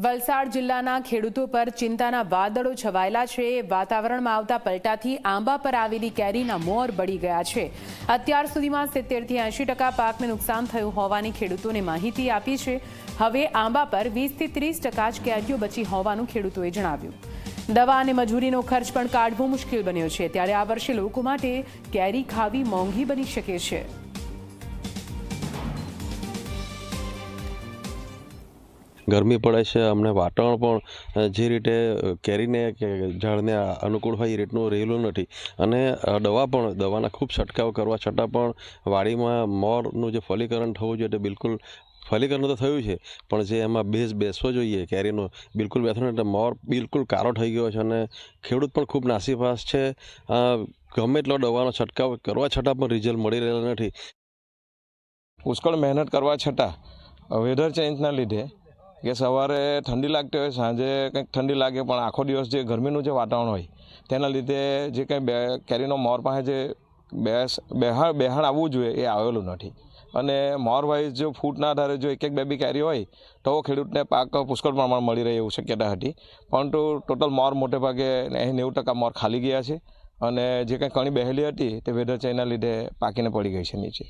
વલસાડ જિલ્લાના ખેડૂતો પર ચિંતાના વાદળો છવાયેલા છે। વાતાવરણમાં આવતા પલટાથી આંબા પર આવેલી કેરીના મોર બળી ગયા છે। અત્યાર સુધીમાં 70 થી 80% પાકને નુકસાન થયું હોવાની ખેડૂતોને માહિતી આપી છે। હવે આંબા પર 20 થી 30% જ કેરીઓ બચી હોવાનું ખેડૂતોએ જણાવ્યું। દવા અને મજૂરીનો ખર્ચ પણ કાઢવો મુશ્કેલ બન્યો છે, ત્યારે આ વર્ષે લોકો માટે કેરી ખાવી મોંઘી બની શકે છે। ગરમી પડે છે, અમને વાતાવરણ પણ જે રીતે કેરીને કે ઝાડને અનુકૂળ હોય એ રીતનું રહેલું નથી અને દવાના ખૂબ છંટકાવ કરવા છતાં પણ વાડીમાં મોરનું જે ફલીકરણ થવું જોઈએ તે બિલકુલ ફલીકરણ તો થયું છે, પણ જે એમાં બેઝ બેસવો જોઈએ કેરીનો બિલકુલ બેસવો નથી। મોર બિલકુલ કાળો થઈ ગયો છે અને ખેડૂત પણ ખૂબ નાસીપાસ છે। ગમે એટલો દવાનો છંટકાવ કરવા છતાં પણ રિઝલ્ટ મળી રહેલો નથી। પુષ્કળ મહેનત કરવા છતાં વેધર ચેન્જના લીધે કે સવારે ઠંડી લાગતી હોય, સાંજે કંઈક ઠંડી લાગે, પણ આખો દિવસ જે ગરમીનું જે વાતાવરણ હોય તેના લીધે જે કંઈ કેરીનો મોર પાસે જે બેહાડ આવવું જોઈએ એ આવેલું નથી અને મોર વાઇઝ જો ફૂટના આધારે જો એક બે કેરી હોય તો ખેડૂતને પાક પુષ્કળ પ્રમાણ મળી રહે એવું શક્યતા હતી, પરંતુ ટોટલ મોર મોટે ભાગે 80-90% મોર ખાલી ગયા છે અને જે કંઈ કણી બેહેલી હતી તે વેધર ચેન્જના લીધે પાકીને પડી ગઈ છે નીચે।